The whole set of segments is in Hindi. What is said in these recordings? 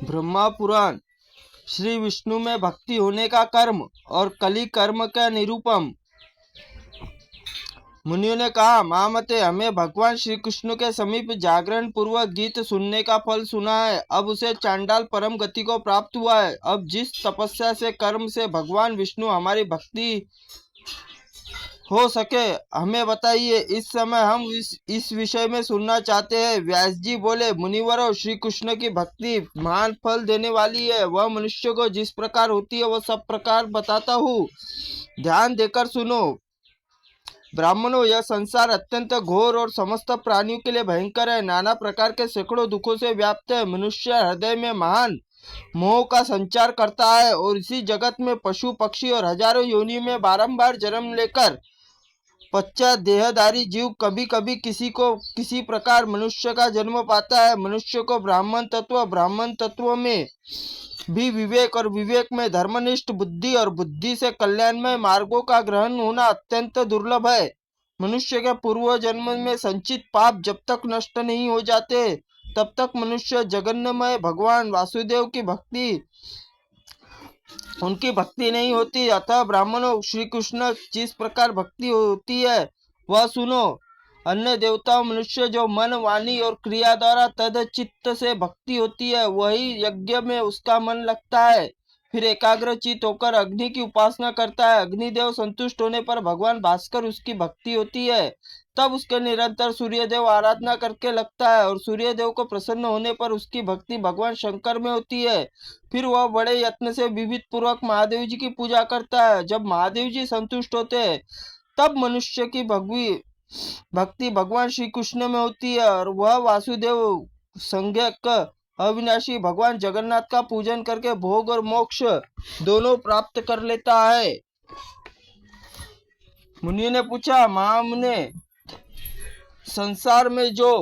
ब्रह्मा पुराण। श्री विष्णु में भक्ति होने का कर्म और कली कर्म का निरूपम। मुनियों ने कहा, महामते, हमें भगवान श्री कृष्ण के समीप जागरण पूर्वक गीत सुनने का फल सुना है। अब उसे चांडाल परम गति को प्राप्त हुआ है। अब जिस तपस्या से कर्म से भगवान विष्णु हमारी भक्ति हो सके, हमें बताइए। इस समय हम इस विषय में सुनना चाहते हैं। व्यास जी बोले, मुनिवरों, श्री कृष्ण की भक्ति महान फल देने वाली है। वह मनुष्य को जिस प्रकार होती है वह सब प्रकार बताता हूँ, ध्यान देकर सुनो। ब्राह्मणों, यह संसार अत्यंत घोर और समस्त प्राणियों के लिए भयंकर है। नाना प्रकार के सैकड़ों दुखों से व्याप्त है। मनुष्य हृदय में महान मोह का संचार करता है और इसी जगत में पशु पक्षी और हजारों योनियों में बारंबार जन्म लेकर पश्चात देहधारी जीव कभी कभी किसी प्रकार मनुष्य का जन्म पाता है। मनुष्य को ब्राह्मण तत्व में भी विवेक और विवेक में धर्मनिष्ठ बुद्धि और बुद्धि से कल्याणमय मार्गों का ग्रहण होना अत्यंत दुर्लभ है। मनुष्य के पूर्व जन्म में संचित पाप जब तक नष्ट नहीं हो जाते तब तक मनुष्य जगन्नामय भगवान वासुदेव की उनकी भक्ति नहीं होती। अतः ब्राह्मणों, श्री कृष्ण जिस प्रकार भक्ति होती है वह सुनो। अन्य देवताओं, मनुष्य जो मन, वाणी और क्रिया द्वारा तद चित्त से भक्ति होती है, वही यज्ञ में उसका मन लगता है। फिर एकाग्र चित्त होकर अग्नि की उपासना करता है। अग्निदेव संतुष्ट होने पर भगवान भास्कर उसकी भक्ति होती है। तब उसके निरंतर सूर्यदेव आराधना करके लगता है और सूर्यदेव को प्रसन्न होने पर उसकी भक्ति भगवान शंकर में होती है। फिर वह बड़े यत्न से विविध पूर्वक महादेव जी की पूजा करता है। जब महादेव जी संतुष्ट होते हैं तब मनुष्य की भक्ति भगवान श्री कृष्ण में होती है और वह वासुदेव संज्ञक अविनाशी भगवान जगन्नाथ का पूजन करके भोग और मोक्ष दोनों प्राप्त कर लेता है। मुनि ने पूछा, महामुने, संसार में जो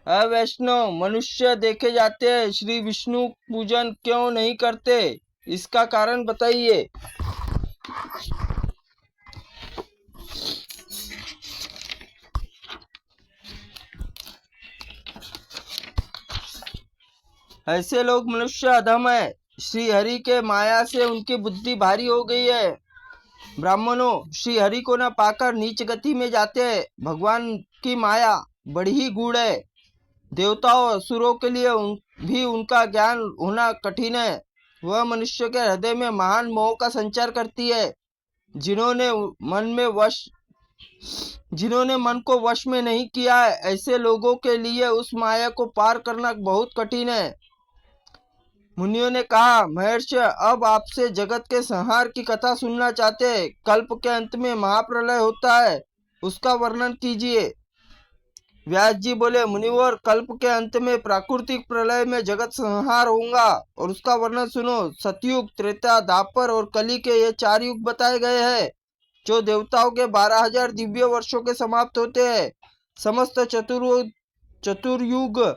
अवैष्णव मनुष्य देखे जाते हैं, श्री विष्णु पूजन क्यों नहीं करते? इसका कारण बताइए। ऐसे लोग मनुष्य अधम है। श्री हरि के माया से उनकी बुद्धि भारी हो गई है। ब्राह्मणों, श्री हरि को न पाकर नीच गति में जाते हैं। भगवान की माया बड़ी ही गूढ़ है। देवताओं असुरों के लिए भी उनका ज्ञान होना कठिन है। वह मनुष्य के हृदय में महान मोह का संचार करती है। जिन्होंने मन को वश में नहीं किया है, ऐसे लोगों के लिए उस माया को पार करना बहुत कठिन है। मुनियों ने कहा, महर्षि, अब आपसे जगत के संहार की कथा सुनना चाहते हैं। कल्प के अंत में महाप्रलय होता है, उसका वर्णन कीजिए। व्यास जी बोले, मुनिवर, कल्प के अंत में प्राकृतिक प्रलय में जगत संहार होगा और उसका वर्णन सुनो। सतयुग, त्रेता, द्वापर और कली के ये 4 युग बताए गए हैं, जो देवताओं के 12,000 दिव्य वर्षों के समाप्त होते हैं। समस्त चतुर्युग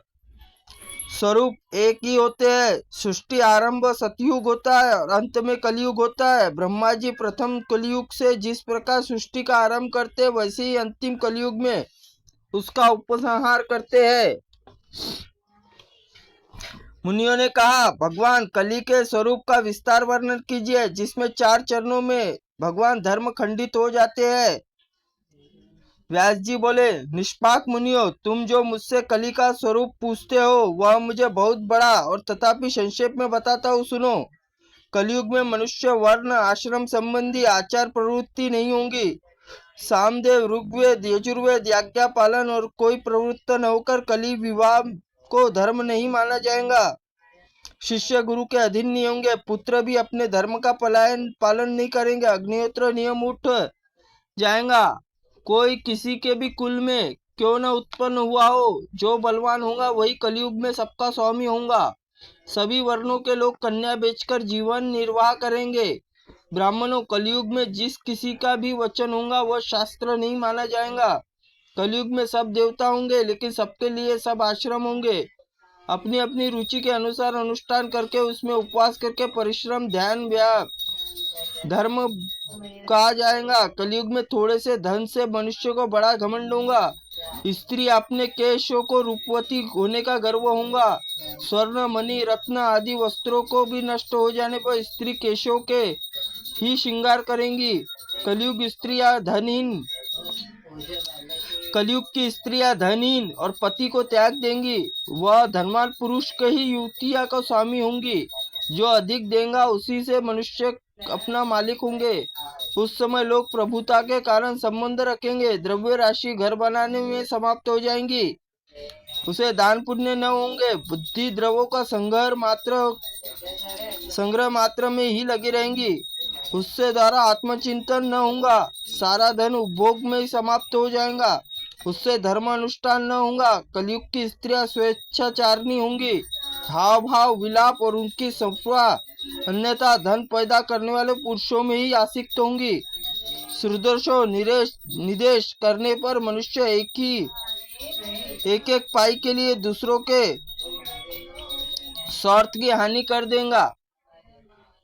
स्वरूप एक ही होते हैं। सृष्टि आरंभ सतयुग होता है और अंत में कलयुग होता है। ब्रह्मा जी प्रथम कलयुग से जिस प्रकार सृष्टि का आरंभ करते हैं, वैसे ही अंतिम कलयुग में उसका उपसंहार करते हैं। मुनियों ने कहा, भगवान कली के स्वरूप का विस्तार वर्णन कीजिए, जिसमें 4 चरणों में भगवान धर्म खंडित हो जाते हैं। व्यास जी बोले, निष्पाक मुनियो, तुम जो मुझसे कली का स्वरूप पूछते हो वह मुझे बहुत बड़ा और तथापि संक्षेप में बताता हूँ, सुनो। कलयुग में मनुष्य वर्ण आश्रम संबंधी आचार प्रवृत्ति नहीं होंगी। सामदेव, ऋग्वेद, यजुर्वेद, आज्ञा पालन और कोई प्रवृत्त न होकर कली विवाह को धर्म नहीं माना जाएगा। शिष्य गुरु के अधीन नहीं होंगे। पुत्र भी अपने धर्म का पालन नहीं करेंगे। अग्निहोत्र नियम उठ जाएगा। कोई किसी के भी कुल में क्यों न उत्पन्न हुआ हो, जो बलवान होगा वही कलयुग में सबका स्वामी होगा। सभी वर्णों के लोग कन्या बेचकर जीवन निर्वाह करेंगे। ब्राह्मणों, कलयुग में जिस किसी का भी वचन होगा वह शास्त्र नहीं माना जाएगा। कलयुग में सब देवता होंगे, लेकिन सबके लिए सब आश्रम होंगे। अपनी अपनी रुचि के अनुसार अनुष्ठान करके उसमें उपवास करके परिश्रम, ध्यान, धर्म कहा जाएगा। कलयुग में थोड़े से धन से मनुष्य को बड़ा घमंड होगा। स्त्री अपने केशों को रूपवती होने का गर्व होगा। स्वर्ण मणि रत्न आदि वस्त्रों को भी नष्ट हो जाने पर स्त्री केशों के ही श्रृंगार करेंगी। कलयुग स्त्रियां धनहीन कलयुग की स्त्रियां धनहीन और पति को त्याग देंगी। वह धनवान पुरुष के ही युवतिया का स्वामी होंगी। जो अधिक देगा उसी से मनुष्य अपना मालिक होंगे। उस समय लोग प्रभुता के कारण संबंध रखेंगे। द्रव्य राशि घर बनाने में समाप्त हो जाएंगी। उसे दान पुण्य न होंगे। बुद्धि द्रवों का संग्रह मात्र में ही लगी रहेंगी। उससे द्वारा आत्मचिंतन न होगा। सारा धन उपभोग में ही समाप्त हो जाएगा। उससे धर्म अनुष्ठान न होगा। कलयुग की स्त्रियां स्वेच्छाचारिणी होंगी। हाव भाव विलाप और उनकी संपदा अन्यथा धन पैदा करने वाले पुरुषों में ही आसक्त होंगी। सुदर्शो निदेश करने पर मनुष्य एक एक पाई के लिए दूसरों के स्वार्थ की हानि कर देगा।